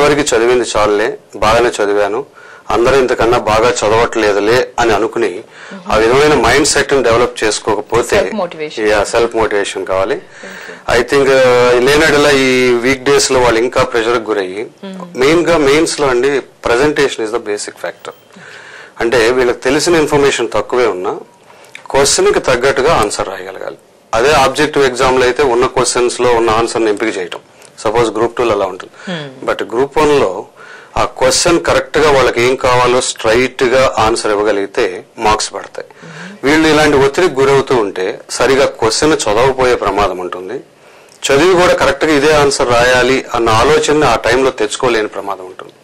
వరకు చదివింది చాలులే, బాగానే చదివాను, అందరూ ఇంతకన్నా బాగా చదవట్లేదులే అని అనుకుని ఆ విధమైన మైండ్ సెట్ ని డెవలప్ చేసుకోకపోతే సెల్ఫ్ మోటివేషన్ కావాలి. ఐ థింక్ లేనడలా ఈ వీక్ డేస్ లో వాళ్ళు ఇంకా ప్రెషర్ కి గురయ్యి మెయిన్ గా మెయిన్స్ లో అండి presentation is the basic factor. అంటే వీళ్ళకి తెలిసిన ఇన్ఫర్మేషన్ తక్కువే ఉన్నా క్వశ్చన్ కి తగ్గట్టుగా ఆన్సర్ రాయగలగాలి. అదే ఆబ్జెక్టివ్ ఎగ్జామ్ లో అయితే ఉన్న క్వశ్చన్స్ లో ఉన్న ఆన్సర్ ని ఎంపిక చేయటం, సపోజ్ గ్రూప్ 2 అలా ఉంటుంది. బట్ గ్రూప్ 1 లో ఆ క్వశ్చన్ కరెక్ట్ గా వాళ్ళకి ఏం కావాలో స్ట్రైట్ గా ఆన్సర్ ఇవ్వగలిగితే మార్క్స్ పడతాయి. వీళ్ళు ఇలాంటి ఒత్తిడికి గురవుతూ ఉంటే సరిగా క్వశ్చన్ చదవకపోయే ప్రమాదం ఉంటుంది. చదివి కూడా కరెక్ట్ గా ఇదే ఆన్సర్ రాయాలి అన్న ఆలోచన ఆ టైంలో తెచ్చుకోలేని ప్రమాదం ఉంటుంది.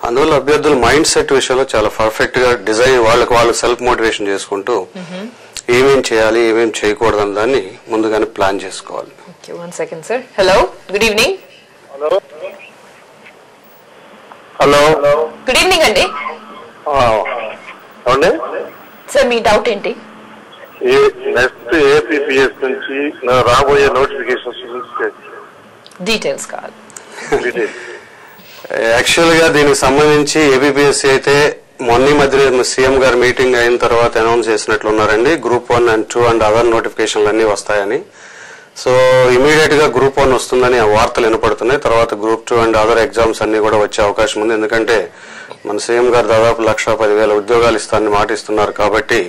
అందువల్ల అభ్యర్థులు మైండ్ సెట్ విషయంలో చాలా పర్ఫెక్ట్ గా డిజైన్ వాళ్ళు సెల్ఫ్ మోటివేషన్ చేసుకుంటూ ఏమేం చేయాలి ఏమేం చేయకూడదు అని దాన్ని ముందుగానే ప్లాన్ చేసుకోవాలి. Hello, good evening. Hello, good evening అండి. అవునండి సార్, మీ డౌట్ ఏంటి? నెక్స్ట్ ఏపీపీఎస్ నుంచి రాబోయే నోటిఫికేషన్స్ డీటెయిల్స్ కావాలి. యాక్చువల్ గా దీనికి సంబంధించి ఏపీపీఎస్సీ అయితే మొన్న మధ్య సీఎం గారు మీటింగ్ అయిన తర్వాత అనౌన్స్ చేసినట్లున్నారండి. గ్రూప్ 1 and 2 అండ్ అదర్ నోటిఫికేషన్లు అన్ని వస్తాయని. సో ఇమీడియట్ గా గ్రూప్ 1 వస్తుందని ఆ వార్తలు వినపడుతున్నాయి. తర్వాత గ్రూప్ 2 అండ్ అదర్ ఎగ్జామ్స్ అన్ని కూడా వచ్చే అవకాశం ఉంది. ఎందుకంటే మన సీఎం గారు దాదాపు 1,10,000 ఉద్యోగాలు ఇస్తారని మాటిస్తున్నారు. కాబట్టి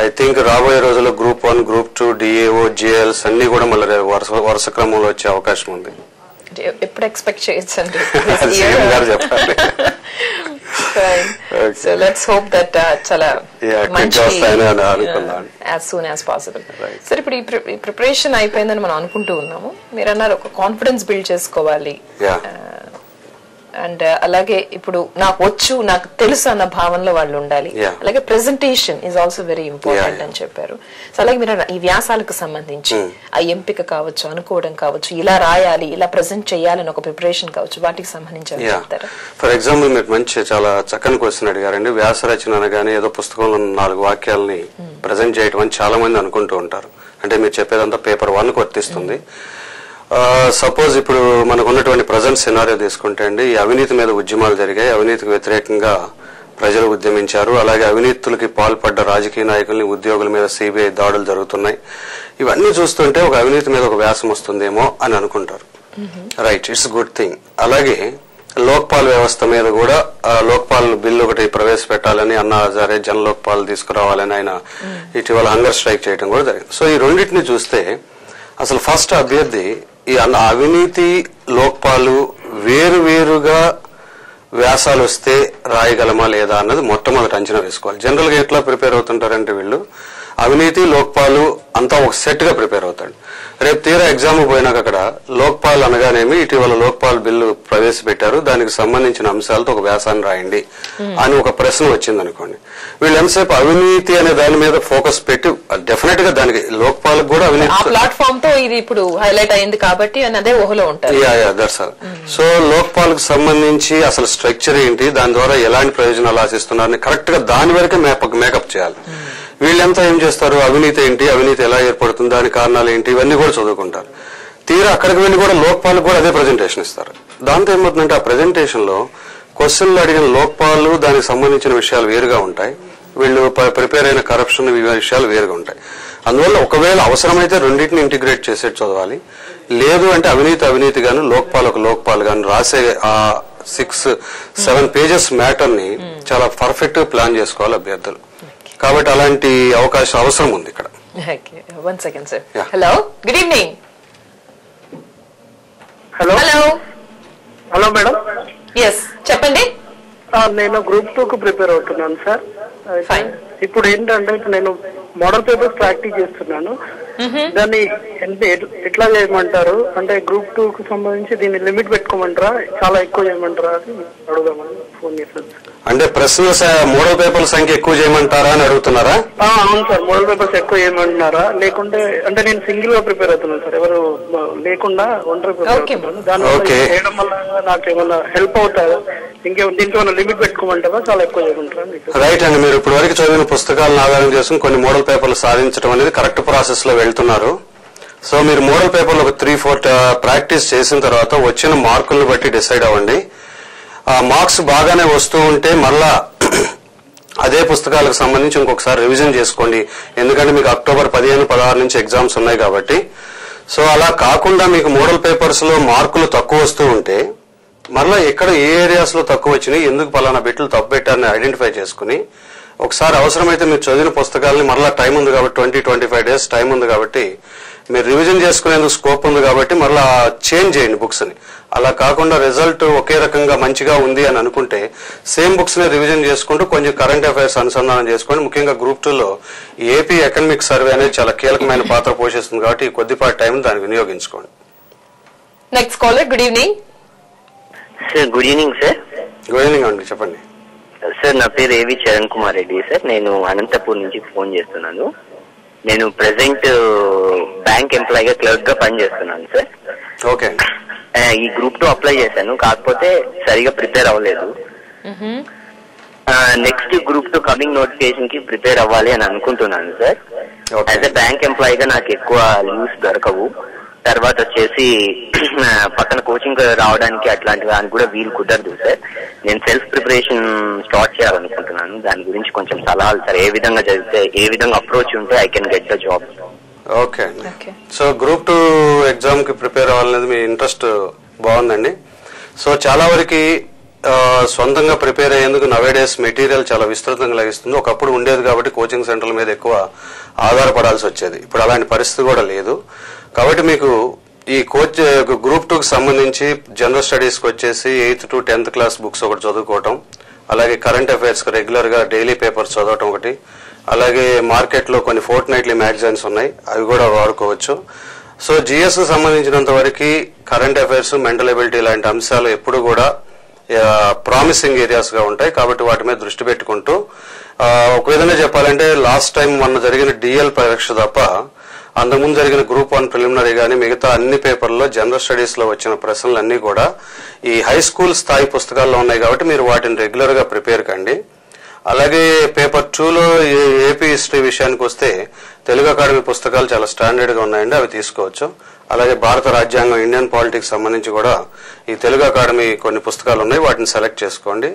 ఐ థింక్ రాబోయే రోజుల్లో గ్రూప్ 1, గ్రూప్ 2, డిఏఓ, జిఎల్స్ అన్ని కూడా మళ్ళీ వరుస క్రమంలో వచ్చే అవకాశం ఉంది. ఎప్పుడు ఎక్స్పెక్ట్ చేయొచ్చండి? సీఎం గారు చెప్పాలి. So let's hope that chala manchi as soon as possible. Sir, ఇప్పుడు ఈ ప్రిపరేషన్ అయిపోయిందని మనం అనుకుంటూ ఉన్నాము. మీరు అన్నారు ఒక కాన్ఫిడెన్స్ బిల్డ్ చేసుకోవాలి, అండ్ అలాగే ఇప్పుడు నాకు వచ్చు నాకు తెలుసు అన్న భావనలో వాళ్ళు ఉండాలి. అలాగే presentation is also very important అని చెప్పారు. సో అలాగే మీరు ఈ వ్యాసాలకు సంబంధించి ఆ ఎంపిక కావచ్చు, అనుకోవడం కావచ్చు, ఇలా రాయాలి, ఇలా ప్రెజెంట్ చేయాలని ఒక ప్రిపరేషన్ కావచ్చు, వాటికి సంబంధించి చెప్తారా? ఫర్ ఎగ్జాంపుల్ మీరు మంచి చాలా చక్కని క్వశ్చన్ అడిగారండి. వ్యాస రచన అనగానే ఏదో పుస్తకంలో 4 వాక్యాలని ప్రెజెంట్ చేయటం అని చాలా మంది అనుకుంటూ ఉంటారు. అంటే మీరు చెప్పేదంతా పేపర్ 1కు వర్తిస్తుంది. సపోజ్ ఇప్పుడు మనకు ఉన్నటువంటి ప్రజెంట్ సినారియో తీసుకుంటే అండి, ఈ అవినీతి మీద ఉద్యమాలు జరిగాయి, అవినీతికి వ్యతిరేకంగా ప్రజలు ఉద్యమించారు. అలాగే అవినీతులకి పాల్పడ్డ రాజకీయ నాయకుల్ని, ఉద్యోగుల మీద సిబిఐ దాడులు జరుగుతున్నాయి. ఇవన్నీ చూస్తుంటే ఒక అవినీతి మీద ఒక వ్యాసం వస్తుందేమో అని అనుకుంటారు. Right, it's good thing. అలాగే లోక్పాల్ వ్యవస్థ మీద కూడా లోక్పాల్ బిల్లు ఒకటి ప్రవేశపెట్టాలని అన్నా హజారే జన లోక్పాల్ తీసుకురావాలని ఆయన ఇటీవల హంగర్ స్ట్రైక్ చేయడం కూడా జరిగింది. సో ఈ రెండింటిని చూస్తే అసలు ఫస్ట్ అభ్యర్థి ఈ అవినీతి, లోక్పాలు వేరువేరుగా వ్యాసాలు వస్తే రాయగలమా లేదా అన్నది మొట్టమొదటి అంచనా వేసుకోవాలి. జనరల్ గా ఎట్లా ప్రిపేర్ అవుతుంటారంటే వీళ్ళు అవినీతి, లోక్పాలు అంతా ఒక సెట్ గా ప్రిపేర్ అవుతాడు. రేపు తీరా ఎగ్జామ్ పోయినాక అక్కడ లోక్పాల్ అనగానేమి ఇటీవల లోక్పాల్ బిల్లు ప్రవేశపెట్టారు, దానికి సంబంధించిన అంశాలతో ఒక వ్యాసాన్ని రాయండి అని ఒక ప్రశ్న వచ్చింది అనుకోండి. వీళ్ళు ఎంతసేపు అవినీతి అనే దాని మీద ఫోకస్ పెట్టి డెఫినెట్ గా దానికి లోక్పాల్ కూడా అవినీతి ప్లాట్ఫామ్ తో ఇది ఇప్పుడు హైలైట్ అయింది కాబట్టి అదే ఊహలో ఉంటారు. That's all. సో లోక్పాల్ కు సంబంధించి అసలు స్ట్రక్చర్ ఏంటి, దాని ద్వారా ఎలాంటి ప్రయోజనాలు ఆశిస్తున్నారని కరెక్ట్ గా దాని వరకే మేకప్ చేయాలి. వీళ్ళంతా ఏం చేస్తారు, అవినీతి ఏంటి, అవినీతి ఎలా ఏర్పడుతుంది, దాని కారణాలు ఏంటి, ఇవన్నీ కూడా చదువుకుంటారు. తీరా అక్కడికి వెళ్ళి కూడా లోక్పాల్ కూడా అదే ప్రజెంటేషన్ ఇస్తారు. దాంతో ఏమవుతుందంటే ఆ ప్రజెంటేషన్ లో క్వశ్చన్లు అడిగిన లోక్పాలు దానికి సంబంధించిన విషయాలు వేరుగా ఉంటాయి, వీళ్ళు ప్రిపేర్ అయిన కరప్షన్ విషయాలు వేరుగా ఉంటాయి. అందువల్ల ఒకవేళ అవసరమైతే రెండింటిని ఇంటిగ్రేట్ చేసేట్టు చదవాలి. లేదు అంటే అవినీతి గాను లోక్పాల్ ఒక లోక్పాల్ గాను రాసే ఆ 6-7 పేజెస్ మ్యాటర్ ని చాలా పర్ఫెక్ట్ గా ప్లాన్ చేసుకోవాలి అభ్యర్థులు. కాబట్టి అలాంటి అవకాశం అవసరం ఉంది ఇక్కడ. One second sir. Hello, good evening. Hello hello madam. Yes, చెప్పండి. నేను గ్రూప్ 2కు ప్రిపేర్ అవుతున్నాను సార్. ఇప్పుడు ఏంటంటే నేను మోడల్ పేపర్స్ ప్రాక్టీస్ చేస్తున్నాను. దాన్ని ఎట్లా చేయమంటారు అంటే గ్రూప్ 2కు సంబంధించి దీన్ని లిమిట్ పెట్టుకోమంటారా, చాలా ఎక్కువ చేయమంటారా అని అడుగుదామని ఫోన్ చేశాను. అంటే ప్రశ్నల మోడల్ పేపర్ల సంఖ్య ఎక్కువ చేయమంటారా అని అడుగుతున్నారా? అవును సార్, మోడల్ పేపర్స్ ఎక్కువ చేయమంటున్నారా, లేకుంటే అంటే నేను సింగిల్ గా ప్రిపేర్ అవుతున్నాను సార్, ఎవరు లేకుండా ఒంటరి ప్రిపేర్ అవుతున్నాను. దానివల్ల చేయడం వల్ల నాకు ఏమన్నా హెల్ప్ అవుతారా, దీనికి ఏమైనా లిమిట్ పెట్టుకోమంటారా, చాలా ఎక్కువ చేయమంటారా? రైట్ అండి, మీరు ఇప్పటి వరకు చదివిన పుస్తకాలను ఆధారం చేసుకుని కొన్ని మోడల్ పేపర్లు సాధించడం అనేది కరెక్ట్ ప్రాసెస్ లో వెళ్తున్నారు. సో మీరు మోడల్ పేపర్లు ఒక 3-4 ప్రాక్టీస్ చేసిన తర్వాత వచ్చిన మార్కులను బట్టి డిసైడ్ అవ్వండి. మార్క్స్ బాగానే వస్తూ ఉంటే మళ్ళా అదే పుస్తకాలకు సంబంధించి ఇంకొకసారి రివిజన్ చేసుకోండి. ఎందుకంటే మీకు అక్టోబర్ 15-16 నుంచి ఎగ్జామ్స్ ఉన్నాయి కాబట్టి. సో అలా కాకుండా మీకు మోడల్ పేపర్స్ లో మార్కులు తక్కువ వస్తూ ఉంటే మరలా ఎక్కడ ఏ ఏరియాస్ లో తక్కువ వచ్చినాయి, ఎందుకు పలానా బిట్లు తప్పు పెట్టారని ఐడెంటిఫై చేసుకుని ఒకసారి అవసరమైతే మీరు చదివిన పుస్తకాలని మరలా టైం ఉంది కాబట్టి 20-25 డేస్ టైం ఉంది కాబట్టి మీరు రివిజన్ చేసుకునేందుకు స్కోప్ ఉంది కాబట్టి మరలా చేంజ్ చేయండి బుక్స్ ని. అలా కాకుండా రిజల్ట్ ఒకే రకంగా మంచిగా ఉంది అని అనుకుంటే సేమ్ బుక్స్ ని రివిజన్ చేసుకుంటూ కొంచెం కరెంట్ అఫైర్స్ అనుసంధానం చేసుకోండి. ముఖ్యంగా గ్రూప్ 2లో ఏపీ ఎకనమిక్ సర్వే అనేది చాలా కీలకమైన పాత్ర పోషిస్తుంది కాబట్టి ఈ కొద్దిపాటి టైం దాన్ని వినియోగించుకోండి. Next caller, good evening sir. Good evening sir. Good evening అండి, చెప్పండి సార్. నా పేరు ఏవి చరణ్ కుమార్ రెడ్డి సార్. నేను అనంతపూర్ నుంచి ఫోన్ చేస్తున్నాను. నేను ప్రెసెంట్ బ్యాంక్ ఎంప్లాయీగా క్లర్క్ గా పనిచేస్తున్నాను సార్. ఓకే. ఈ గ్రూప్ 2 అప్లై చేశాను, కాకపోతే సరిగా ప్రిపేర్ అవ్వలేదు. నెక్స్ట్ గ్రూప్ 2 కమింగ్ నోటిఫికేషన్ కి ప్రిపేర్ అవ్వాలి అని అనుకుంటున్నాను సార్. యాజ్ ఎ బ్యాంక్ ఎంప్లాయీగా నాకు ఎక్కువ లీవ్స్ దొరకవు. తర్వాత వచ్చేసి పక్కన కోచింగ్ రావడానికి అట్లాంటి దానికి కూడా వీలు కుదరదు సార్. నేను సెల్ఫ్ ప్రిపరేషన్ స్టార్ట్ చేయాలనుకుంటున్నాను. దాని గురించి కొంచెం సలహాలు సార్. ఏ విధంగా చదివితే, ఏ విధంగా అప్రోచ్ ఉంటే I can get the job. Okay అండి. సో గ్రూప్ 2 ఎగ్జామ్ కి ప్రిపేర్ అవ్వాలనేది మీ ఇంట్రెస్ట్ బాగుందండి. సో చాలా వరకు సొంతంగా ప్రిపేర్ అయ్యేందుకు నవేడేస్ మెటీరియల్ చాలా విస్తృతంగా లభిస్తుంది. ఒకప్పుడు ఉండేది కాబట్టి కోచింగ్ సెంటర్ల మీద ఎక్కువ ఆధారపడాల్సి వచ్చేది. ఇప్పుడు అలాంటి పరిస్థితి కూడా లేదు. కాబట్టి మీకు ఈ గ్రూప్ 2కి సంబంధించి జనరల్ స్టడీస్ కి వచ్చేసి 8th to 10th class books ఒకటి చదువుకోవటం, అలాగే కరెంట్ అఫైర్స్ కి రెగ్యులర్ గా డైలీ పేపర్స్ చదవటం ఒకటి, అలాగే మార్కెట్ లో కొన్ని ఫోర్ట్ నైట్లీ మ్యాగజైన్స్ ఉన్నాయి, అవి కూడా వాడుకోవచ్చు. సో జిఎస్ కి సంబంధించినంత వరకు కరెంట్ అఫైర్స్, మెంటల్ ఎబిలిటీ లాంటి అంశాలు ఎప్పుడు కూడా ప్రామిసింగ్ ఏరియాస్ గా ఉంటాయి. కాబట్టి వాటి మీద దృష్టి పెట్టుకుంటూ ఒక విధంగా చెప్పాలంటే లాస్ట్ టైం మొన్న జరిగిన డిఎల్ పరీక్ష తప్ప అంతకుముందు జరిగిన గ్రూప్ 1 ప్రిలిమినరీ గానీ మిగతా అన్ని పేపర్లో జనరల్ స్టడీస్ లో వచ్చిన ప్రశ్నలన్నీ కూడా ఈ హై స్కూల్ స్థాయి పుస్తకాల్లో ఉన్నాయి కాబట్టి మీరు వాటిని రెగ్యులర్ గా ప్రిపేర్ కండి. అలాగే పేపర్ 2లో ఏపీ హిస్టరీ విషయానికి వస్తే తెలుగు అకాడమీ పుస్తకాలు చాలా స్టాండర్డ్ గా ఉన్నాయండి, అవి తీసుకోవచ్చు. అలాగే భారత రాజ్యాంగం, ఇండియన్ పాలిటిక్స్ సంబంధించి కూడా ఈ తెలుగు అకాడమీ కొన్ని పుస్తకాలు ఉన్నాయి, వాటిని సెలెక్ట్ చేసుకోండి.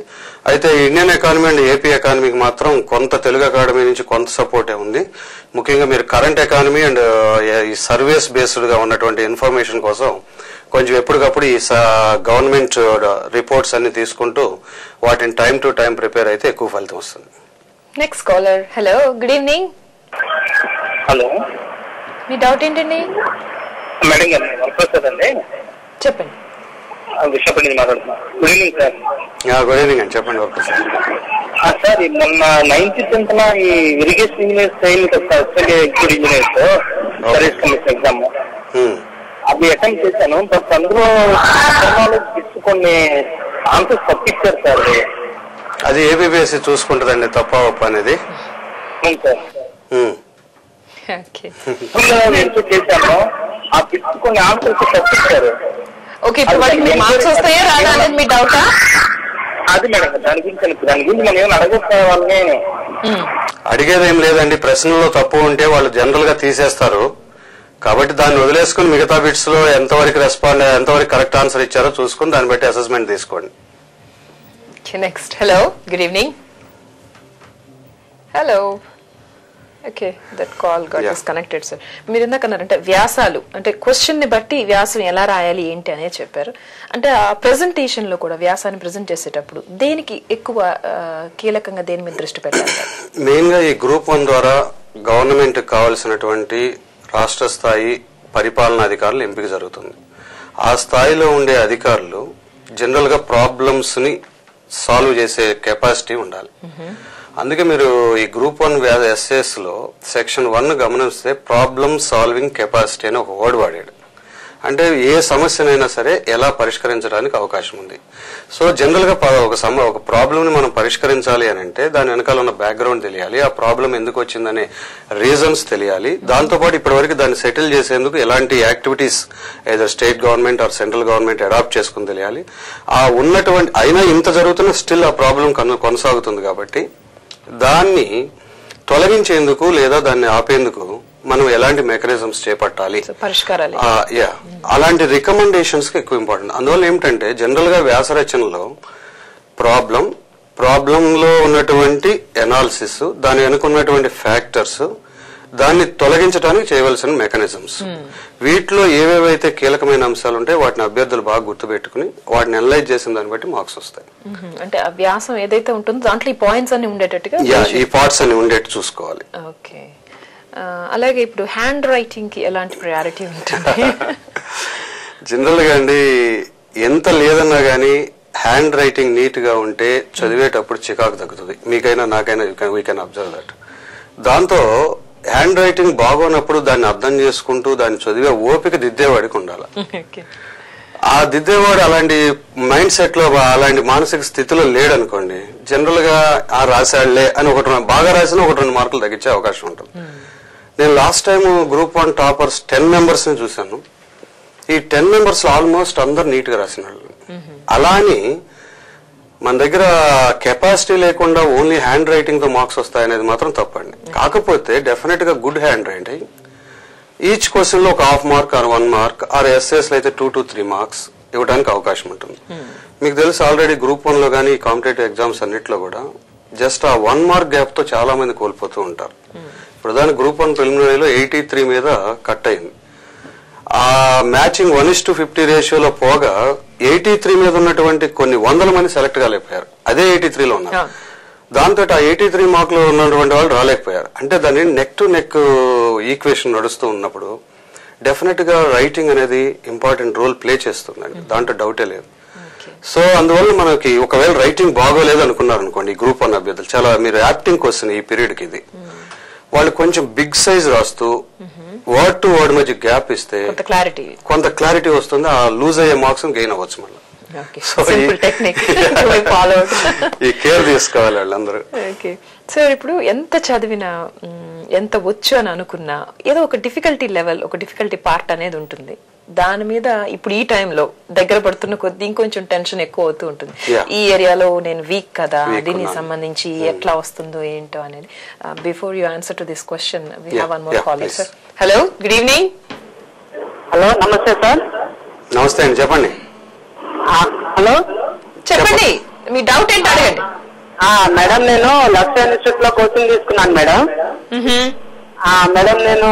అయితే ఇండియన్ ఎకానమీ అండ్ ఏపీ ఎకానమీకి మాత్రం కొంత తెలుగు అకాడమీ నుంచి కొంత సపోర్టే ఉంది. ముఖ్యంగా మీరు కరెంట్ ఎకానమీ అండ్ ఈ సర్వీస్ బేస్డ్ గా ఉన్నటువంటి ఇన్ఫర్మేషన్ కోసం కొంచెం ఎప్పటికప్పుడు ఈ గవర్నమెంట్ రిపోర్ట్స్ అన్ని తీసుకుంటూ వాటిని టైం టు టైం ప్రిపేర్ అయితే ఎక్కువ ఫలితం వస్తుంది. Next caller, hello, good evening. Hello, మీ డౌట్ ఏంటండి? మేడం గారు వరప్రసాద్ చెప్పండి. విశాఖపట్నం నుంచి మాట్లాడుతున్నాను. Good evening sir. Good evening అండి, చెప్పండి వరప్రసాద్. సార్ మొన్న 9th 10th ఈ irrigation engineers training executive engineers service commission exam అది అటెంప్ట్ చేశాను. బట్ అందులో కొన్ని ఆన్సర్స్ తప్పించారు సార్. అది ఏబిబిఎస్సి చూసుకుంటుందండి తప్ప ఒప్ప అనేది. చేశాను, ఆ బిట్స్ కొన్ని ఆన్సర్స్ తప్పించారు. ఓకే, ఇప్పుడు వాటికి మార్క్స్ వస్తాయా రాదా అనేది మీ డౌటా? అది మేడం, దాని గురించి మనం ఏమైనా అడగొచ్చే వాళ్ళని అడిగేదేం లేదండి. ప్రశ్నలో తప్పు ఉంటే వాళ్ళు జనరల్ గా తీసేస్తారు. కాబట్టి దాన్ని వదిలేసుకుని మిగతా బిట్స్ లో ఎంతవరకు ఎంతవరకు కరెక్ట్ ఆన్సర్ ఇచ్చారో చూసుకుని దాన్ని బట్టి అసెస్మెంట్ తీసుకోండి. Next, hello, good evening. Hello, okay, that call got disconnected sir. మీరు ఎందుకన్నారంటే వ్యాసాలు అంటే క్వశ్చన్ ని బట్టి వ్యాసం ఎలా రాయాలి ఏంటి అనేది చెప్పారు. అంటే ఆ ప్రెజెంటేషన్ లో కూడా వ్యాసాన్ని ప్రెజెంట్ చేసేటప్పుడు దేనికి ఎక్కువ కీలకంగా దేని మీద దృష్టి పెట్టాలి? మెయిన్ గా ఈ గ్రూప్ 1 ద్వారా గవర్నమెంట్ కావాల్సినటువంటి రాష్ట్ర స్థాయి పరిపాలనా అధికారులు ఎంపిక జరుగుతుంది. ఆ స్థాయిలో ఉండే అధికారులు జనరల్ గా ప్రాబ్లమ్స్ ని సాల్వ్ చేసే కెపాసిటీ ఉండాలి. అందుకే మీరు ఈ గ్రూప్ 1 ఎస్ఏస్ లో సెక్షన్ 1 గమనిస్తే ప్రాబ్లమ్ సాల్వింగ్ కెపాసిటీ అని ఒక వర్డ్ వాడాడు. అంటే ఏ సమస్యనైనా సరే ఎలా పరిష్కరించడానికి అవకాశం ఉంది. సో జనరల్ గా ఒక ప్రాబ్లమ్ ని మనం పరిష్కరించాలి అని అంటే దాని వెనకాల ఉన్న బ్యాక్గ్రౌండ్ తెలియాలి, ఆ ప్రాబ్లం ఎందుకు వచ్చిందనే రీజన్స్ తెలియాలి. దాంతోపాటు ఇప్పటివరకు దాన్ని సెటిల్ చేసేందుకు ఎలాంటి activities either state government or central government adopt చేసుకుని తెలియాలి. ఆ ఉన్నటువంటి అయినా ఇంత జరుగుతున్న స్టిల్ ఆ ప్రాబ్లం కొనసాగుతుంది. కాబట్టి దాన్ని తొలగించేందుకు లేదా దాన్ని ఆపేందుకు మనం ఎలాంటి మెకానిజమ్స్ చేపట్టాలి, పరిష్కారాలు, అలాంటి రికమెండేషన్స్ కి ఎక్కువ ఇంపార్టెంట్. అందువల్ల ఏమిటంటే జనరల్ గా వ్యాస రచనలో ప్రాబ్లంలో ఉన్నటువంటి ఎనాలిసిస్, దాని వెనుకున్నటువంటి ఫ్యాక్టర్స్, దాన్ని తొలగించడానికి చేయవలసిన మెకానిజమ్స్, వీటిలో ఏవేవైతే కీలకమైన అంశాలు ఉంటాయి వాటిని అభ్యర్థులు బాగా గుర్తుపెట్టుకుని వాటిని అనలైజ్ చేసిన దాన్ని బట్టి మార్క్స్ వస్తాయి. అంటే అభ్యాసం ఏదైతే ఉంటుందో దాంట్లో ఈ పాయింట్స్ అన్ని ఉండేటట్టుగా ఈ పార్ట్స్ అన్ని ఉండేట్టు చూసుకోవాలి. ఓకే. అలాగే ఇప్పుడు హ్యాండ్ రైటింగ్ కి ఎలాంటి ప్రయారిటీ ఉంటుంది? జనరల్ గా అండి, ఎంత లేదన్నా గానీ హ్యాండ్ రైటింగ్ నీట్ గా ఉంటే చదివేటప్పుడు చికాకు తగ్గుతుంది. మీకైనా నాకైనా వీ కెన్ అబ్జర్వ్ దట్. దాంతో హ్యాండ్ రైటింగ్ బాగోనప్పుడు దాన్ని అర్థం చేసుకుంటూ దాన్ని చదివే ఓపిక దిద్దేవాడికి ఉండాలి. ఆ దిద్దేవాడు అలాంటి మైండ్ సెట్ లో, అలాంటి మానసిక స్థితిలో లేడనుకోండి, జనరల్ గా ఆ రాశాళ్లే అని బాగా రాసినా 1-2 మార్కులు తగ్గించే అవకాశం ఉంటుంది. నేను last time group 1 toppers 10 members ని చూశాను. ఈ 10 మెంబర్స్ ఆల్మోస్ట్ అందరు నీట్ గా రాసిన వాళ్ళు. అలా అని మన దగ్గర కెపాసిటీ లేకుండా ఓన్లీ హ్యాండ్ రైటింగ్ తో మార్క్స్ వస్తాయనేది మాత్రం తప్పండి. కాకపోతే డెఫినెట్ గా good handwriting, each question లో ఒక 1/2 mark or 1 mark or SS లో అయితే 2 to 3 మార్క్స్ ఇవ్వడానికి అవకాశం ఉంటుంది. మీకు తెలుసు ఆల్రెడీ గ్రూప్ 1 లో కానీ కాంపిటేటివ్ ఎగ్జామ్స్ అన్నిట్లో కూడా జస్ట్ ఆ 1 మార్క్ గ్యాప్ తో చాలా మంది కోల్పోతూ ఉంటారు. ప్రధాన గ్రూప్ 1 ప్రిలిమినరీలో 83 మీద కట్ అయింది. ఆ మ్యాచింగ్ 1:50 రేషియోలో పోగా 83 మీద ఉన్నటువంటి కొన్ని వందల మంది సెలెక్ట్ కాలేకపోయారు. అదే 83లో ఉన్నారు. దాంతో ఆ 83 మార్కులు ఉన్నటువంటి వాళ్ళు రాలేకపోయారు. అంటే దాన్ని నెక్ టు నెక్ ఈక్వేషన్ నడుస్తూ ఉన్నప్పుడు డెఫినెట్ గా రైటింగ్ అనేది ఇంపార్టెంట్ రోల్ ప్లే చేస్తుందండి, దాంట్లో డౌటే లేదు. సో అందువల్ల మనకి ఒకవేళ రైటింగ్ బాగోలేదు అనుకున్నారు అనుకోండి, గ్రూప్ 1 అభ్యర్థులు చాలా మీరు యాప్టింగ్ క్వశ్చన్ ఈ పీరియడ్ కి ఇది వాళ్ళు కొంచెం బిగ్ సైజ్ రాస్తూ వర్డ్ టు వర్డ్ మధ్య గ్యాప్ ఇస్తే కొంత క్లారిటీ వస్తుంది. ఆ లూజ్ అయ్యే మార్క్స్ గెయిన్ అవ్వచ్చు మళ్ళీ. ఈ కేర్ తీసుకోవాలి వాళ్ళందరూ. సార్ ఇప్పుడు ఎంత చదివినా ఎంత వచ్చు అని అనుకున్నా ఏదో ఒక డిఫికల్టీ లెవెల్, ఒక డిఫికల్టీ పార్ట్ అనేది ఉంటుంది. దాని మీద ఇప్పుడు ఈ టైంలో దగ్గర పడుతున్న కొద్ది ఇంకొంచెం టెన్షన్ ఎక్కువ అవుతూ ఉంటుంది. ఈ ఏరియాలో నేను వీక్ కదా, దీనికి సంబంధించి ఎట్లా వస్తుందో ఏంటో అనేది. Before you answer to this question we have one more caller. Sir hello, good evening. Hello, నమస్తే సార్. నమస్తే అండి, చెప్పండి. హలో, చెప్పండి, మీ డౌట్ ఏంటో అడగండి. మేడం, నేను లక్ష్య ఇన్స్టిట్యూట్ లో కోచింగ్ తీసుకున్నాను మేడం. మేడం, నేను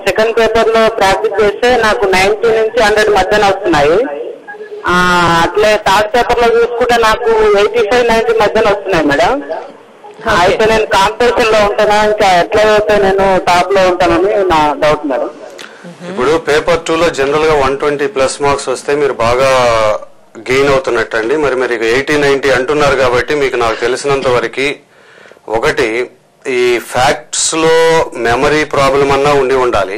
సెకండ్ పేపర్ లో ప్రాక్టీస్ చేస్తే నాకు 90 నుంచి 100 మధ్యన వస్తున్నాయి. అట్లే థర్డ్ పేపర్ లో చూసుకుంటే నాకు 85-90 మధ్యన వస్తున్నాయి మేడం. అయితే నేను కాంపిటీషన్ లో ఉంటానా, ఇంకా ఎట్లా అయితే నేను టాప్ లో ఉంటానని నా డౌట్ మేడం. ఇప్పుడు పేపర్ 2 లో జనరల్ గా 120+ మార్క్స్ వస్తే మీరు బాగా గెయిన్ అవుతున్నట్టండి. మరి 80-90 అంటున్నారు కాబట్టి మీకు నాకు తెలిసినంత వరకు ఒకటి ఈ ఫ్యాక్ట్స్ లో మెమరీ ప్రాబ్లం అన్నా ఉండాలి,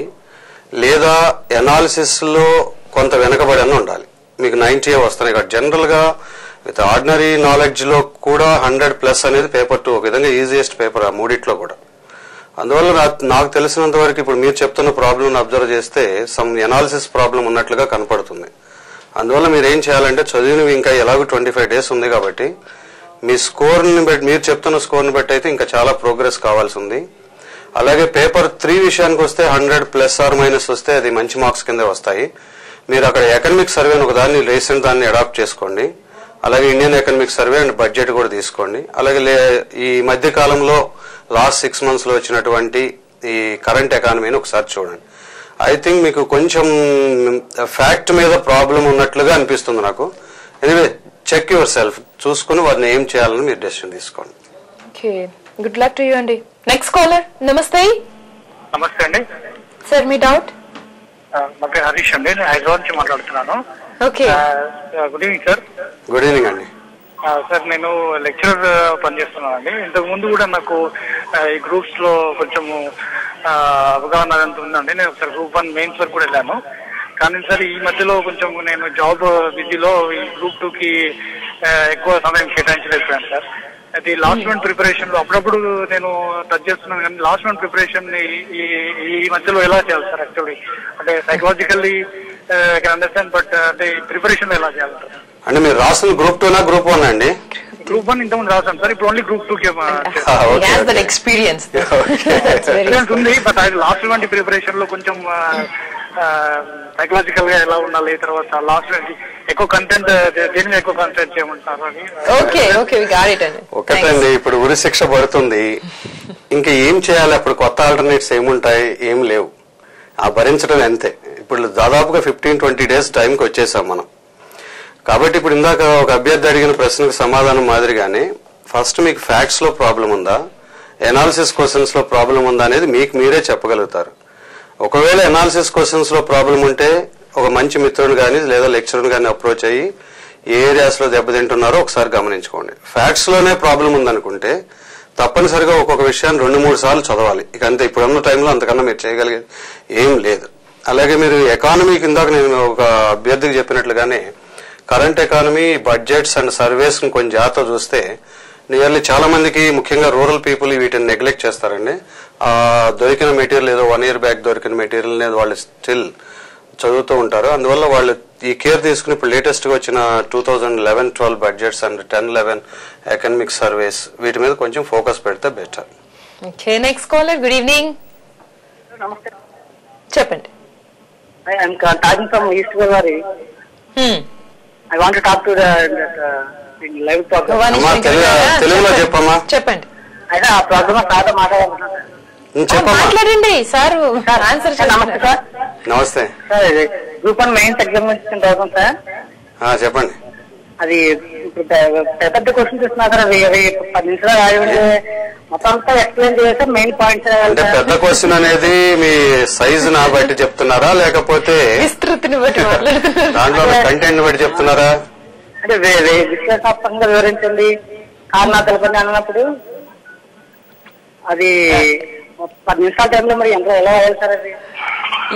లేదా ఎనాలిసిస్ లో కొంత వెనకబడి అన్న ఉండాలి. మీకు 90 వస్తున్నాయి కాబట్టి జనరల్ గా విత్ ఆర్డినరీ నాలెడ్జ్ లో కూడా 100+ అనేది పేపర్ 2 ఒక విధంగా ఈజియెస్ట్ పేపర్ ఆ మూడిట్లో కూడా. అందువల్ల నాకు తెలిసినంత వరకు ఇప్పుడు మీరు చెప్తున్న ప్రాబ్లం అబ్జర్వ్ చేస్తే సమ్ ఎనాలిసిస్ ప్రాబ్లం ఉన్నట్లుగా కనపడుతుంది. అందువల్ల మీరు ఏం చేయాలంటే చదివినవి ఇంకా ఎలాగో 25 days ఉంది కాబట్టి మీ స్కోర్ని బట్టి, మీరు చెప్తున్న స్కోర్ని బట్టి అయితే ఇంకా చాలా ప్రోగ్రెస్ కావాల్సి ఉంది. అలాగే పేపర్ 3 విషయానికి వస్తే 100± వస్తే అది మంచి మార్క్స్ కింద వస్తాయి. మీరు అక్కడ ఎకనమిక్ సర్వే ఒక దాన్ని రీసెంట్ దాన్ని అడాప్ట్ చేసుకోండి. అలాగే Indian economic survey and budget కూడా తీసుకోండి. అలాగే ఈ మధ్య కాలంలో లాస్ట్ 6 months లో వచ్చినటువంటి ఈ కరెంట్ ఎకానమీని ఒకసారి చూడండి. ఐ థింక్ మీకు కొంచెం ఫ్యాక్ట్ మీద ప్రాబ్లం ఉన్నట్లుగా అనిపిస్తుంది నాకు. ఎనీవే చెక్ యువర్ సెల్ఫ్, చూసుకుని వారిని ఏం చేయాలని మీరు డెసిషన్ తీసుకోండి. Okay, good luck to you అండి. Next caller. నమస్తే. నమస్తే అండి. సార్ మీ డౌట్? నా పేరు హరీష్ అండి, నేను హైదరాబాద్ నుంచి మాట్లాడుతున్నాను. Okay, good evening sir. Good evening అండి. సార్, నేను లెక్చరర్ పనిచేస్తున్నాను అండి. ఇంతకు ముందు కూడా నాకు ఈ గ్రూప్స్ లో కొంచెము అవగాహన అంత ఉందండి. నేను ఒకసారి గ్రూప్ 1 మెయిన్స్ వరకు కూడా వెళ్ళాను. కానీ సార్ ఈ మధ్యలో కొంచెం నేను జాబ్ బిజీలో ఈ గ్రూప్ 2కి ఎక్కువ సమయం కేటాయించలేకపోయాను సార్. అది లాస్ట్ మినిట్ ప్రిపరేషన్ లో అప్పుడప్పుడు నేను టచ్ చేస్తున్నాను, కానీ లాస్ట్ మినిట్ ప్రిపరేషన్ ఈ మధ్యలో ఎలా చేయాలి సార్? యాక్చువల్లీ అంటే సైకలాజికల్లీ కెన్ అండర్స్టాండ్, బట్ అంటే ప్రిపరేషన్ ఎలా చేయాలి సార్? అంటే మీరు రాసిన గ్రూప్ 2 గ్రూప్ 1 అండి? గ్రూప్ 1 ఇంతకుముందు రాసాను సార్, ఇప్పుడు ఓన్లీ గ్రూప్ 2కి ఎక్స్పీరియన్స్ ఉంది. బట్ అది లాస్ట్ వంటి ప్రిపరేషన్ లో కొంచెం సైకలాజికల్ గా ఎలా ఉండాలి, తర్వాత లాస్ట్ ఎక్కువ కంటెంట్ దీని మీద ఎక్కువ కాన్సన్ట్రేట్ చేయమంటారు అని. ఒకటండి, ఇప్పుడు ఉరి శిక్ష పడుతుంది, ఇంకా ఏం చేయాలి? అప్పుడు కొత్త ఆల్టర్నేట్స్ ఏముంటాయి? ఏం లేవు, ఆ భరించడం అంతే. ఇప్పుడు దాదాపుగా 15-20 డేస్ టైంకి వచ్చేసాం మనం. కాబట్టి ఇప్పుడు ఇందాక ఒక అభ్యర్థి అడిగిన ప్రశ్నకు సమాధానం మాదిరిగానే ఫస్ట్ మీకు ఫ్యాక్ట్స్ లో ప్రాబ్లం ఉందా, ఎనాలిసిస్ క్వశ్చన్స్ లో ప్రాబ్లం ఉందా అనేది మీకు మీరే చెప్పగలుగుతారు. ఒకవేళ ఎనాలిసిస్ క్వశ్చన్స్ లో ప్రాబ్లం ఉంటే ఒక మంచి మిత్రుడు కానీ లేదా లెక్చరర్ కానీ అప్రోచ్ అయ్యి ఏ ఏరియాస్ లో దెబ్బతింటున్నారో ఒకసారి గమనించుకోండి. ఫ్యాక్ట్స్ లోనే ప్రాబ్లం ఉందనుకుంటే తప్పనిసరిగా ఒక్కొక్క విషయాన్ని 2-3 సార్లు చదవాలి. ఇక అంతే, ఇప్పుడున్న టైంలో అంతకన్నా మీరు చేయగలిగేది ఏం లేదు. అలాగే మీరు ఎకానమీ కిందాక నేను ఒక అభ్యర్థికి చెప్పినట్లుగానే current economy, budgets and surveys ని కొంచెం జాగ్రత్త చూస్తే నియర్లీ చాలా మందికి, ముఖ్యంగా రూరల్ పీపుల్ వీటిని నెగ్లెక్ట్ చేస్తారండి. దొరికిన మెటీరియల్ ఏదో 1 year బ్యాక్ దొరికిన మెటీరియల్ అనేది వాళ్ళు స్టిల్ చదువుతూ ఉంటారు. అందువల్ల వాళ్ళు ఈ కేర్ తీసుకుని ఇప్పుడు లేటెస్ట్ గా వచ్చిన 2011-12 బడ్జెట్స్ అండ్ 10-11 ఎకనామిక్ సర్వేస్ వీటి మీద కొంచెం ఫోకస్ పెడితే better. Okay, next caller. Good evening. నమస్తే, చెప్పండి. I'm talking from east Godavari. I want to talk to the live program. తెలుగులో చెప్పమ్మా. చెప్పండి. అయితే ఆ ప్రోగ్రామ్ సార్ మాట్లాడాలనుకుంటున్నాను. మాట్లాడండి సార్, ఆన్సర్. నమస్తే సార్. నమస్తే సార్, ఇది group 1 mains examination program sir. చెప్పండి. అది ఇప్పుడు పెద్ద క్వశ్చన్స్ ఇస్తున్నారు సార్. అవి 10 నిమిషాలు రాయండి, మొత్తం అంతా ఎక్స్ప్లెయిన్ చేస్తే మెయిన్ పాయింట్స్. అంటే పెద్ద క్వశ్చన్ అనేది మీ సైజు నా బట్టి చెప్తున్నారా, లేకపోతే విస్తృతిని బట్టి దాంట్లో కంటెంట్ బట్టి చెప్తున్నారా? అంటే విశ్లేషణాత్మకంగా వివరించండి, కారణాలు తెలపండి అన్నప్పుడు అది 10 నిమిషాల టైంలో మరి ఎంత ఎలా అయ్యాలి సార్? అది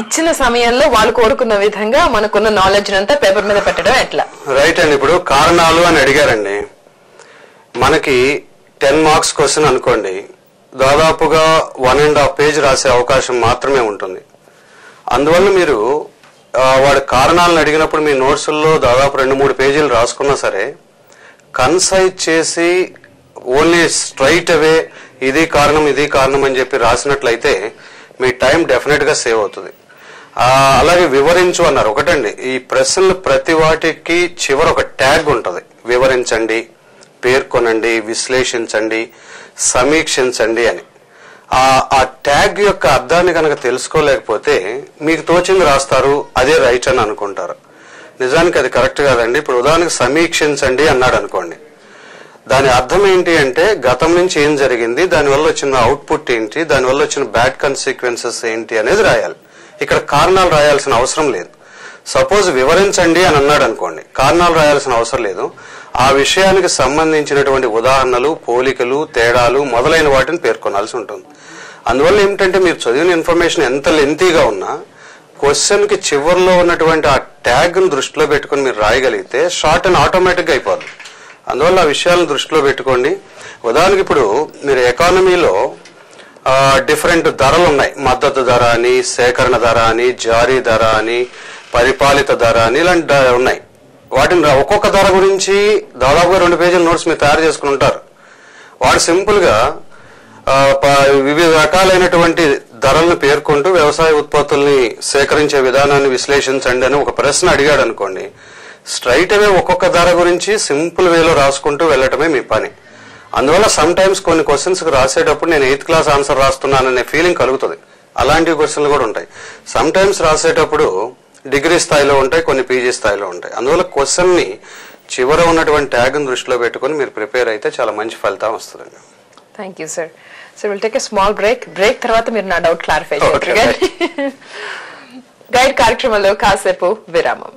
ఇచ్చిన సమయంలో వాళ్ళు కోరుకున్న విధంగా మనకున్న నాలెడ్జ్ అంతా పేపర్ మీద పెట్టడం ఎట్లా? రైట్ అండి. ఇప్పుడు కారణాలు అని అడిగారండి. మనకి 10 మార్క్స్ క్వశ్చన్ అనుకోండి, దాదాపుగా 1.5 పేజ్ రాసే అవకాశం మాత్రమే ఉంటుంది. అందువల్ల మీరు వాడి కారణాలను అడిగినప్పుడు మీ నోట్స్ల్లో దాదాపు 2-3 పేజీలు రాసుకున్నా సరే కన్సైజ్ చేసి ఓన్లీ స్ట్రైట్ అవే ఇది కారణం ఇది కారణం అని చెప్పి రాసినట్లయితే మీ టైం డెఫినెట్ గా సేవ్ అవుతుంది. అలాగే వివరించు అన్నారు. ఒకటండి, ఈ ప్రశ్నలు ప్రతి వాటికి చివర ఒక ట్యాగ్ ఉంటుంది. వివరించండి, పేర్కొనండి, విశ్లేషించండి, సమీక్షించండి అని. ఆ ట్యాగ్ యొక్క అర్థాన్ని కనుక తెలుసుకోలేకపోతే మీకు తోచింది రాస్తారు, అదే రైట్ అని అనుకుంటారు. నిజానికి అది కరెక్ట్ కాదండి. ఇప్పుడు ఉదాహరణకు సమీక్షించండి అన్నాడు అనుకోండి, దాని అర్థం ఏంటి అంటే గతం నుంచి ఏం జరిగింది, దానివల్ల వచ్చిన అవుట్పుట్ ఏంటి, దానివల్ల వచ్చిన బ్యాడ్ కన్సిక్వెన్సెస్ ఏంటి అనేది రాయాలి. ఇక్కడ కారణాలు రాయాల్సిన అవసరం లేదు. సపోజ్ వివరించండి అని అన్నాడు అనుకోండి, కారణాలు రాయాల్సిన అవసరం లేదు. ఆ విషయానికి సంబంధించినటువంటి ఉదాహరణలు, పోలికలు, తేడాలు మొదలైన వాటిని పేర్కొనాల్సి ఉంటుంది. అందువల్ల ఏమిటంటే మీరు చదివిన ఇన్ఫర్మేషన్ ఎంత లెంతీగా ఉన్నా క్వశ్చన్ కి చివరిలో ఉన్నటువంటి ఆ ట్యాగ్ ను దృష్టిలో పెట్టుకుని మీరు రాయగలిగితే షార్ట్ అండ్ ఆటోమేటిక్ గా అయిపోతుంది. అందువల్ల ఆ విషయాలను దృష్టిలో పెట్టుకోండి. ఉదాహరణకి ఇప్పుడు మీరు ఎకానమీలో డిఫరెంట్ ధరలు ఉన్నాయి. మద్దతు ధర అని, సేకరణ ధర అని, జారీ ధర అని, పరిపాలిత ధర అని, ఇలాంటి ఉన్నాయి. వాటిని ఒక్కొక్క ధర గురించి దాదాపుగా 2 పేజీల నోట్స్ మీరు తయారు చేసుకుని ఉంటారు. వాడు సింపుల్ గా వివిధ రకాలైనటువంటి ధరలను పేర్కొంటూ వ్యవసాయ ఉత్పత్తుల్ని సేకరించే విధానాన్ని విశ్లేషించండి అని ఒక ప్రశ్న అడిగాడు అనుకోండి, స్ట్రైట్ అవే ఒక్కొక్క ధర గురించి సింపుల్ వేలో రాసుకుంటూ వెళ్ళటమే మీ పని. అందువల్ల సమ్ టైమ్స్ కొన్ని క్వశ్చన్స్ రాసేటప్పుడు నేను 8th క్లాస్ ఆన్సర్ రాస్తున్నాననే ఫీలింగ్ కలుగుతుంది. అలాంటి క్వశ్చన్లు కూడా ఉంటాయి. సమ్ టైమ్స్ రాసేటప్పుడు డిగ్రీ స్థాయిలో ఉంటాయి, కొన్ని పీజీ స్థాయిలో ఉంటాయి. అందువల్ల క్వశ్చన్ ని చివర ఉన్నటువంటి ట్యాగ్ ని దృష్టిలో పెట్టుకుని మీరు ప్రిపేర్ అయితే చాలా మంచి ఫలితం వస్తుందండి. Thank you sir. So will take a small break తర్వాత మీరు నా డౌట్ క్లారిఫై చేయండి. గైడ్ కార్యక్రమంలో కాసేపు విరామం.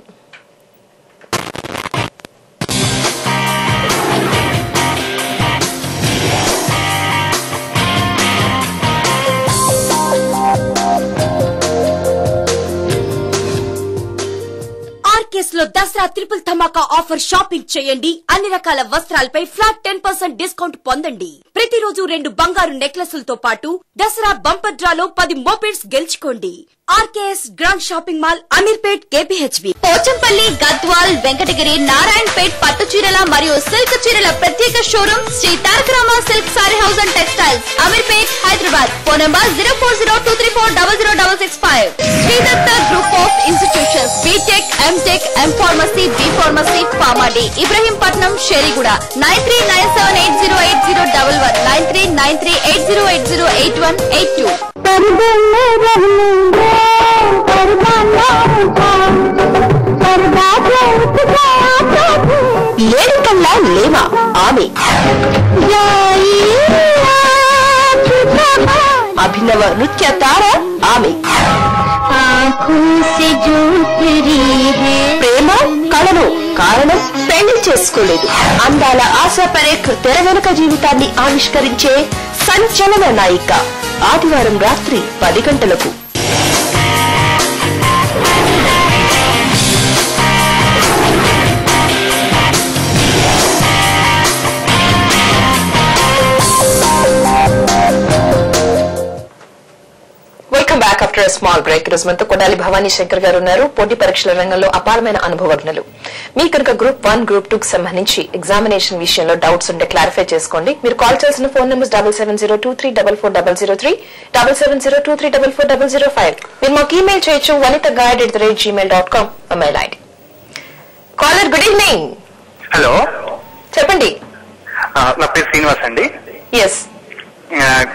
లో దసరా ట్రిపుల్ ధమాకా ఆఫర్ షాపింగ్ చేయండి. అన్ని రకాల వస్త్రాలపై ఫ్లాట్ 10% డిస్కౌంట్ పొందండి. ప్రతిరోజు 2 బంగారు నెక్లెసులతో పాటు దసరా బంపర్ డ్రాలో 10 మోపెడ్స్ గెలుచుకోండి. R K S grand shopping mall, Ameerpet, K P H B. Pochampally, Gadwal, Venkatagiri, Narayanpet పట్టు చీరల మరియు సిల్క్ చీరల ప్రత్యేక showroom Sri Tarakarama silk sari house and textiles, Ameerpet, Hyderabad. Phone number 0402340065. Sridatta group of institutions, B Tech, M Tech, M Pharmacy, B Pharmacy, Pharm D, Ibrahimpatnam, Sheriguda. 9397808011, 939380808182. ఏడుకల్లా లేవా ఆమె అభినవ నృత్య తార ఆమె. ప్రేమ కళను కారణం పెళ్లి చేసుకోలేదు. అందాల ఆశా పరేఖ్ తెర వెనుక జీవితాన్ని ఆవిష్కరించే సంచలన నాయిక. ఆదివారం రాత్రి 10 గంటలకు. Welcome back after a small break. ఈరోజు మనతో కొడాలి భవానీ శంకర్ గారు ఉన్నారు. పోటీ పరీక్షల రంగంలో అపారమైన అనుభవజ్ఞులు. మీకు కనుక గ్రూప్ 1, గ్రూప్ 2 కి సంబంధించి ఎగ్జామినేషన్ విషయంలో డౌట్స్ ఉంటే క్లారిఫై చేసుకోండి. మీరు కాల్ చేసిన ఫోన్ నెంబర్స్ 7702344003, 7702344005. మీరు మాకు ఈమెయిల్ చేయొచ్చు vanitagaid@gmail.com mail ID. Caller, good evening. Hello, చెప్పండి. నా పేరు శ్రీనివాస్ అండి. Yes,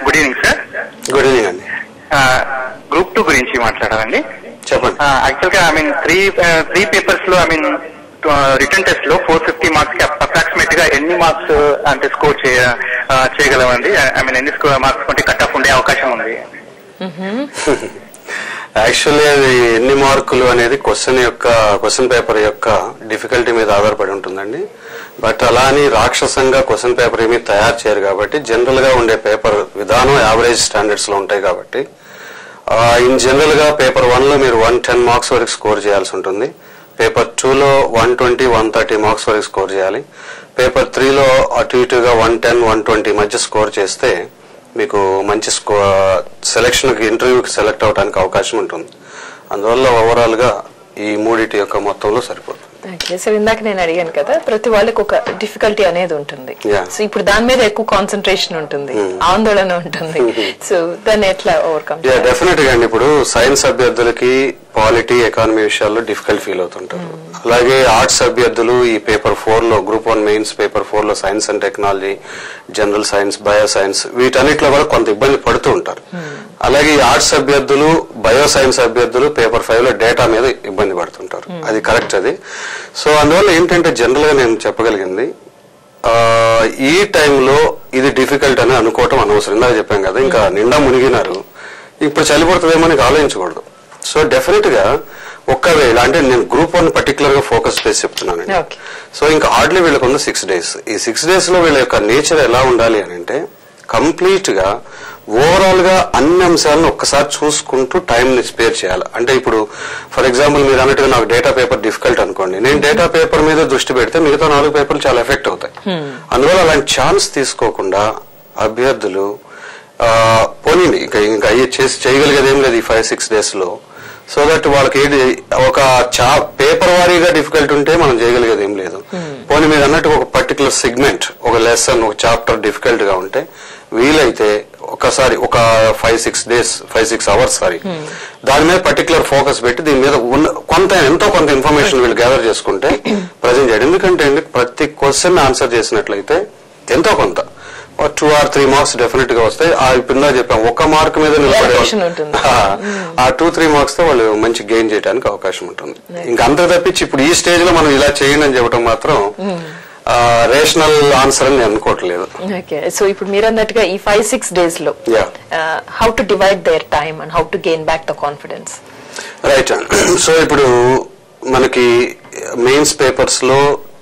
good evening sir. Good evening అండి. గ్రూప్ 2 గురించి మాట్లాడాలండి. చెప్పండి. యాక్చువల్ గా త్రీ పేపర్స్ లో రిటర్న్ టెస్ట్ లో 450 మార్క్స్ కి అప్రాక్సిమేట్ గా ఎన్ని మార్క్స్ అంటే స్కోర్ చేయగలమండి? ఎన్ని మార్క్స్ కొంటే కట్ ఆఫ్ ఉండే అవకాశం ఉంది? యాక్చువల్లీ అది ఎన్ని మార్కులు అనేది క్వశ్చన్ పేపర్ యొక్క డిఫికల్టీ మీద ఆధారపడి ఉంటుందండి. బట్ అలా అని రాక్షసంగా క్వశ్చన్ పేపర్ ఏమీ తయారు చేయరు కాబట్టి జనరల్ గా ఉండే పేపర్ విధానం యావరేజ్ స్టాండర్డ్స్ లో ఉంటాయి కాబట్టి ఇన్ జనరల్ గా పేపర్ 1 లో మీరు 110 మార్క్స్ వరకు స్కోర్ చేయాల్సి ఉంటుంది. పేపర్ 2 లో 120, 130 మార్క్స్ వరకు స్కోర్ చేయాలి. పేపర్ 3 లో అటు ఇటుగా 110, 120 మధ్య స్కోర్ చేస్తే మీకు మంచి సెలక్షన్ ఇంటర్వ్యూకి సెలెక్ట్ అవడానికి అవకాశం ఉంటుంది. అందువల్ల ఓవరాల్ గా ఈ మూడిటి యొక్క మొత్తంలో సరిపోతుంది. సో ఇందాక నేను అడిగాను కదా, ప్రతి వాళ్ళకి ఒక డిఫికల్టీ అనేది ఉంటుంది. సో ఇప్పుడు దాని మీద ఎక్కువ కాన్సన్ట్రేషన్ ఉంటుంది, ఆందోళన ఉంటుంది. సో దాన్ని ఎట్లా ఓవర్కమ్? డెఫినెట్ గా అండి. ఇప్పుడు సైన్స్ అభ్యర్థులకి పాలిటీ, ఎకానమీ విషయాల్లో డిఫికల్ట్ ఫీల్ అవుతుంటారు. అలాగే ఆర్ట్స్ అభ్యర్థులు ఈ పేపర్ 4 లో గ్రూప్ 1 మెయిన్స్ పేపర్ 4 లో science and technology, general science, bio science వీటన్నిటిలో కూడా కొంత ఇబ్బంది పడుతూ ఉంటారు. అలాగే ఆర్ట్స్ అభ్యర్థులు, బయో సైన్స్ అభ్యర్థులు పేపర్ 5 లో డేటా మీద ఇబ్బంది పడుతుంటారు. అది కరెక్ట్ అది. సో అందువల్ల ఏంటంటే జనరల్ గా నేను చెప్పగలిగింది ఈ టైంలో ఇది డిఫికల్ట్ అని అనుకోవటం అనవసరం. ఇందాక చెప్పాం కదా, ఇంకా నిండా మునిగినారు, ఇప్పుడు చలిపడుతుందేమో అని ఆలోచించకూడదు. సో డెఫినెట్ గా ఒక్కవేళ అంటే నేను గ్రూప్ 1 పర్టికులర్ గా ఫోకస్ చేసి చెప్తున్నాను. సో ఇంకా హార్డ్లీ వీళ్ళకు ఉన్న 6 days. ఈ 6 days లో వీళ్ళ యొక్క నేచర్ ఎలా ఉండాలి అని అంటే కంప్లీట్ గా ఓవరాల్ గా అన్ని అంశాలను ఒక్కసారి చూసుకుంటూ టైం ని స్పేర్ చేయాలి. అంటే ఇప్పుడు ఫర్ ఎగ్జాంపుల్ మీరు అన్నట్టుగా నాకు డేటా పేపర్ డిఫికల్ట్ అనుకోండి, నేను డేటా పేపర్ మీద దృష్టి పెడితే మిగతా 4 పేపర్లు చాలా ఎఫెక్ట్ అవుతాయి. అందువల్ల అలాంటి ఛాన్స్ తీసుకోకుండా అభ్యర్థులు పోనీ ఇంకా చేయగలిగేది ఏం లేదు ఈ 5-6 days లో. సో దట్ వాళ్ళకి ఒక పేపర్ వారీగా డిఫికల్ట్ ఉంటే మనం చేయగలిగేది ఏం లేదు. పోనీ మీరు అన్నట్టు ఒక పర్టికులర్ సెగ్మెంట్, ఒక లెసన్, ఒక చాప్టర్ డిఫికల్ట్ గా ఉంటే వీలైతే ఒకసారి ఒక 5-6 hours దాని మీద పర్టికులర్ ఫోకస్ పెట్టి దీని మీద ఎంతో కొంత ఇన్ఫర్మేషన్ వీళ్ళు గ్యాదర్ చేసుకుంటే ప్రజెంట్ చేయడం. ఎందుకంటే ప్రతి క్వశ్చన్ ఆన్సర్ చేసినట్లయితే ఎంతో కొంత 2 or 3 మార్క్స్ డెఫినెట్ గా వస్తాయి. ఇప్పుడు చెప్పాం, 1 మార్క్ మీద నిలబడే ఆ 2-3 మార్క్స్ తో వాళ్ళు మంచి గెయిన్ చేయడానికి అవకాశం ఉంటుంది. ఇంకా అంత తప్పించి ఇప్పుడు ఈ స్టేజ్ లో మనం ఇలా చేయండి అని చెప్పడం మాత్రం రేషనల్ ఆన్సర్ అని నేను అనుకోవట్లేదు. సో ఇప్పుడు మీరు అన్నట్టుగా ఈ 5-6 days లో how to divide their time and how to gain back the confidence? Right. So ఇప్పుడు మనకి మెయిన్స్ పేపర్స్ లో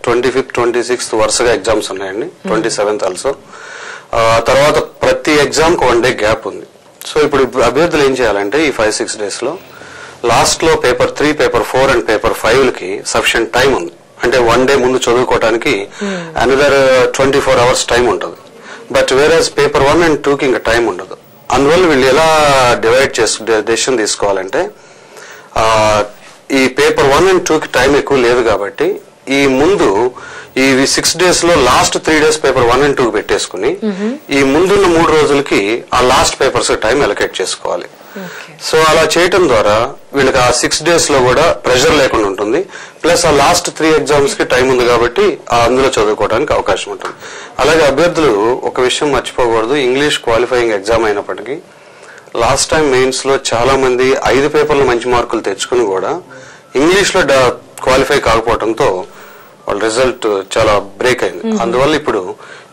25th, 26th వరుసగా ఎగ్జామ్స్ ఉన్నాయండి. 27th also. తర్వాత ప్రతి ఎగ్జామ్ కు 1 day గ్యాప్ ఉంది. సో ఇప్పుడు అభ్యర్థులు ఏం చేయాలంటే ఈ 5-6 days లో లాస్ట్ లో పేపర్ 3, పేపర్ 4 అండ్ పేపర్ 5 కి సఫిషియంట్ టైం ఉంది. అంటే 1 day ముందు చదువుకోవడానికి అనదర్ 24 hours టైం ఉంటుంది. బట్ వేరేస్ పేపర్ 1 and 2కి ఇంకా టైం ఉండదు. అందువల్ల వీళ్ళు ఎలా డివైడ్ డెసిషన్ తీసుకోవాలంటే ఈ పేపర్ 1 and 2కి టైం ఎక్కువ లేదు కాబట్టి ఈ ముందు ఈ 6 days లో లాస్ట్ 3 days పేపర్ 1 and 2 పెట్టేసుకుని ఈ ముందున్న 3 రోజులకి ఆ లాస్ట్ పేపర్స్ టైం అలొకేట్ చేసుకోవాలి. సో అలా చేయటం ద్వారా వీళ్ళకి ఆ 6 days లో కూడా ప్రెషర్ లేకుండా ఉంటుంది. ప్లస్ ఆ లాస్ట్ 3 exams కి టైం ఉంది కాబట్టి అందులో చదువుకోవడానికి అవకాశం ఉంటుంది. అలాగే అభ్యర్థులు ఒక విషయం మర్చిపోకూడదు, ఇంగ్లీష్ క్వాలిఫైయింగ్ ఎగ్జామ్ అయినప్పటికీ లాస్ట్ టైం మెయిన్స్ లో చాలా మంది 5 పేపర్లు మంచి మార్కులు తెచ్చుకుని కూడా ఇంగ్లీష్ లో క్వాలిఫై కాకపోవడంతో వాళ్ళ రిజల్ట్ చాలా బ్రేక్ అయింది. అందువల్ల ఇప్పుడు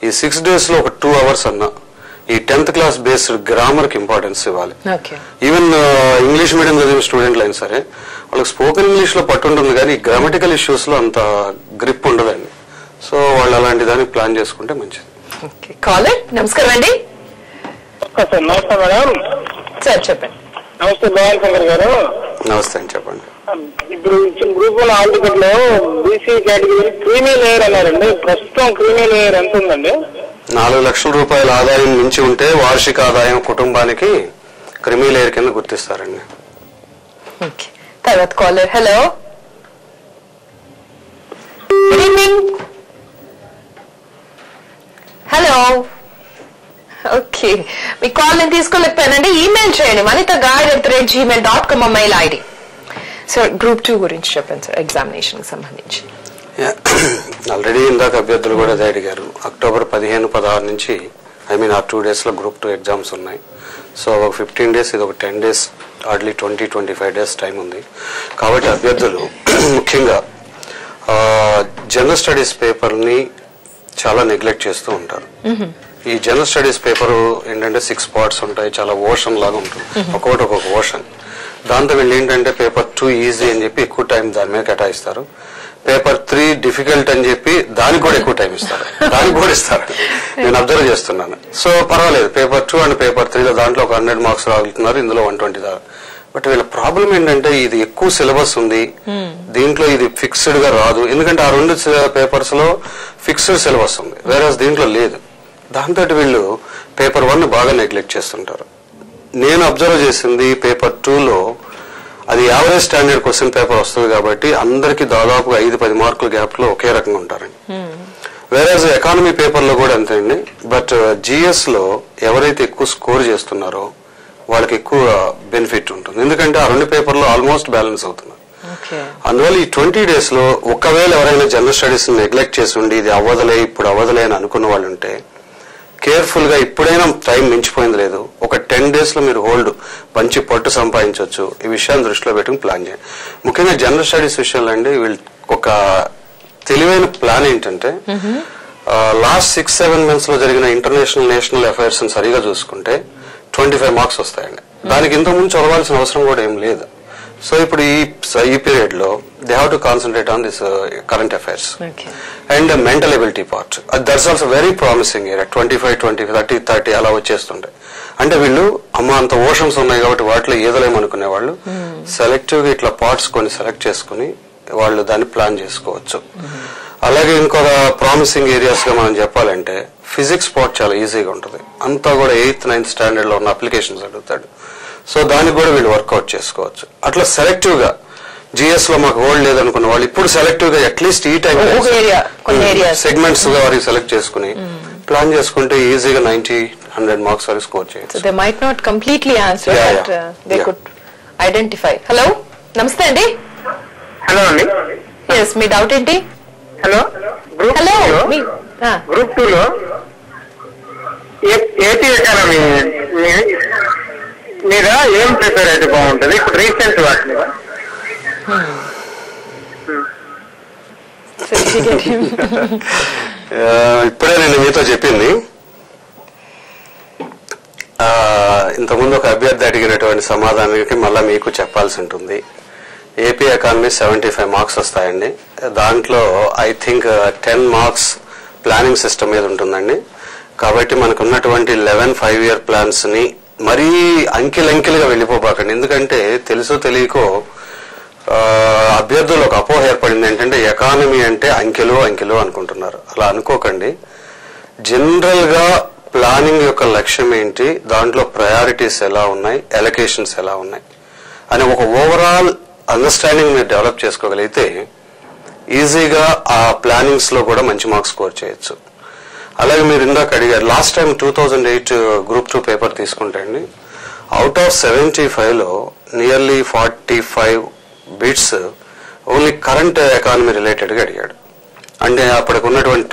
ఈ 6 days లో ఒక 2 hours అన్నా ఈ 10th class బేస్డ్ గ్రామర్ కి ఇంపార్టెన్స్ ఇవ్వాలి. ఈవెన్ ఇంగ్లీష్ మీడియం చదివిన స్టూడెంట్లు అయినా సరే వాళ్ళకి స్పోకెన్ ఇంగ్లీష్ లో పట్టు ఉంటుంది కానీ గ్రామటికల్ ఇష్యూస్ లో అంత గ్రిప్ ఉండదండి. సో వాళ్ళు అలాంటి దాన్ని ప్లాన్ చేసుకుంటే మంచిది. నమస్కారం అండి. నమస్తే మేడం. సార్ చెప్పండి. నమస్తే దయాల్ శంకర్ గారు. నమస్తే అండి, చెప్పండి. ఇప్పుడు ఇచ్చిన గ్రూప్ 1 హాల్ టికెట్ లో బీసీ కేటగిరీ క్రీమీ లేయర్ అన్నారండి. ప్రస్తుతం క్రీమీ లేయర్ ఎంత ఉందండి? 4 లక్షల రూపాయల ఆదాయం మించి ఉంటే వార్షిక ఆదాయం కుటుంబానికి క్రిమీ లేయర్ కింద గుర్తిస్తారండి. తర్వాత caller. Hello, good evening. Hello. Okay, మీ కాల్ నేను తీసుకోలేకపోయానండి. ఈమెయిల్ చేయండి manitaguide@gmail.com mail ID. Sir group 2 గురించి చెప్పండి సార్, ఎగ్జామినేషన్ కి సంబంధించి. ఆల్రెడీ ఇందాక అభ్యర్థులు కూడా అదే అడిగారు. అక్టోబర్ 15-16 నుంచి ఆ 2 days లో గ్రూప్ 2 ఎగ్జామ్స్ ఉన్నాయి. సో ఒక 15 days, ఇది ఒక 10 days, హార్డ్లీ 20-25 days టైం ఉంది. కాబట్టి అభ్యర్థులు ముఖ్యంగా జనరల్ స్టడీస్ పేపర్ని చాలా నెగ్లెక్ట్ చేస్తూ ఉంటారు. ఈ జనరల్ స్టడీస్ పేపర్ ఏంటంటే 6 parts ఉంటాయి, చాలా ఓషన్ లాగా ఉంటుంది, ఒక్కొక్కటి ఒక్కొక్క ఓషన్. దాంతో వీళ్ళు ఏంటంటే పేపర్ 2 ఈజీ అని చెప్పి ఎక్కువ టైం దాని మీద కేటాయిస్తారు. పేపర్ 3 డిఫికల్ట్ అని చెప్పి దానికి కూడా ఎక్కువ టైం ఇస్తారు, దానికి కూడా ఇస్తారు. నేను అబ్జర్వ్ చేస్తున్నాను. సో పర్వాలేదు, పేపర్ 2 అండ్ పేపర్ 3 దాంట్లో ఒక 100 marks రాగుతున్నారు, ఇందులో 120 దాకా. బట్ వీళ్ళ ప్రాబ్లం ఏంటంటే ఇది ఎక్కువ సిలబస్ ఉంది, దీంట్లో ఇది ఫిక్స్డ్ గా రాదు. ఎందుకంటే ఆ 2 పేపర్స్ లో ఫిక్స్డ్ సిలబస్ ఉంది, వేరే దీంట్లో లేదు. దాంతో వీళ్ళు పేపర్ 1 బాగా నెగ్లెక్ట్ చేస్తుంటారు. నేను అబ్జర్వ్ చేసింది పేపర్ 2లో అది యావరేజ్ స్టాండర్డ్ క్వశ్చన్ పేపర్ వస్తుంది కాబట్టి అందరికి దాదాపుగా 5-10 మార్కుల గ్యాప్ లో ఒకే రకంగా ఉంటారండి. వేరేజ్ ఎకానమీ పేపర్ లో కూడా అంతే అండి. బట్ జిఎస్ లో ఎవరైతే ఎక్కువ స్కోర్ చేస్తున్నారో వాళ్ళకి ఎక్కువ బెనిఫిట్ ఉంటుంది, ఎందుకంటే ఆ 2 పేపర్లో ఆల్మోస్ట్ బ్యాలెన్స్ అవుతున్నారు. అందువల్ల ఈ 20 days లో ఒకవేళ ఎవరైనా జనరల్ స్టడీస్ నెగ్లెక్ట్ చేసి ఉండి ఇది అవ్వదలే ఇప్పుడు అవ్వదలే అని అనుకున్న వాళ్ళు ఉంటే కేర్ఫుల్ గా ఇప్పుడైనా టైం మించిపోయింది లేదు, ఒక 10 days లో మీరు హోల్డ్ మంచి పట్టు సంపాదించవచ్చు. ఈ విషయాన్ని దృష్టిలో పెట్టుకుని ప్లాన్ చేయండి. ముఖ్యంగా జనరల్ స్టడీస్ విషయంలో అండి వీళ్ళు ఒక తెలివైన ప్లాన్ ఏంటంటే లాస్ట్ 6-7 months లో జరిగిన ఇంటర్నేషనల్ నేషనల్ అఫైర్స్ సరిగా చూసుకుంటే 25 marks వస్తాయండి. దానికి ఇంతకుముందు చదవాల్సిన అవసరం కూడా ఏం లేదు. సో ఇప్పుడు ఈ పీరియడ్ లో they have to concentrate on this current affairs and mental ability part. That's also very promising area. 25, 30 అలా వచ్చేస్తుంటాయి. అంటే వీళ్ళు అంత ఓషన్స్ ఉన్నాయి కాబట్టి వాటిలో ఏదోలేమనుకునే వాళ్ళు సెలెక్టివ్ గా ఇట్లా పార్ట్స్ కొన్ని సెలెక్ట్ చేసుకుని వాళ్ళు దాన్ని ప్లాన్ చేసుకోవచ్చు. అలాగే ఇంకొక ప్రామిసింగ్ ఏరియాస్ గా మనం చెప్పాలంటే ఫిజిక్స్ పార్ట్ చాలా ఈజీగా ఉంటుంది. అంతా కూడా 8th, 9th స్టాండర్డ్ లో ఉన్న అప్లికేషన్స్ అడుగుతాడు. సో దానికి కూడా వీళ్ళు వర్కౌట్ చేసుకోవచ్చు. అట్లా సెలెక్టివ్ గా జిఎస్ లో మాకు హోల్డ్ లేదనుకున్న వాళ్ళు ఇప్పుడు సెలెక్టివ్ గా అట్లీస్ట్ ఈ టైం సెగ్మెంట్స్ గా వారికి సెలెక్ట్ చేసుకుని ప్లాన్ చేసుకుంటే ఈజీగా 90-100 marks వరకు స్కోర్ చేయొచ్చు. They might not completely answer but they could identify. Hello, నమస్తే అండి. హలో అండి. ఎస్, మీ డౌట్ ఏంటి? హలో, గ్రూప్ 2 లో ఏపీ ఎకానమీ మీద ఏం ప్రిపేర్ అయితే బాగుంటుంది ఇప్పుడు రీసెంట్ వాటి మీద? ఇప్పుడే నేను మీతో చెప్పింది. ఇంతకుముందు ఒక అభ్యర్థి అడిగినటువంటి సమాధానానికి మళ్ళా మీకు చెప్పాల్సి ఉంటుంది. ఏపీ ఎకానమీ 75 marks వస్తాయండి. దాంట్లో I think 10 marks planning system మీద ఉంటుందండి. కాబట్టి మనకు ఉన్నటువంటి 11 5-year ప్లాన్స్ ని మరీ అంకెలంకెలుగా వెళ్ళిపోబాకండి. ఎందుకంటే తెలుసో తెలియకో అభ్యర్థులు ఒక అపోహ ఏర్పడింది ఏంటంటే ఎకానమీ అంటే అంకెలు అంకెలు అనుకుంటున్నారు. అలా అనుకోకండి. జనరల్ గా ప్లానింగ్ యొక్క లక్ష్యం ఏంటి, దాంట్లో ప్రయారిటీస్ ఎలా ఉన్నాయి, ఎలకేషన్స్ ఎలా ఉన్నాయి అనే ఒక ఓవరాల్ అండర్స్టాండింగ్ మీరు డెవలప్ చేసుకోగలిగితే ఈజీగా ఆ ప్లానింగ్స్ లో కూడా మంచి మార్క్స్ స్కోర్ చేయొచ్చు. అలాగే మీరు ఇందాక అడిగారు, లాస్ట్ టైం 2008 గ్రూప్ 2 పేపర్ తీసుకుంటే అండి, అవుట్ ఆఫ్ 75లో nearly 45 bits only current economy related గా అడిగాడు. అంటే అప్పటికి ఉన్నటువంటి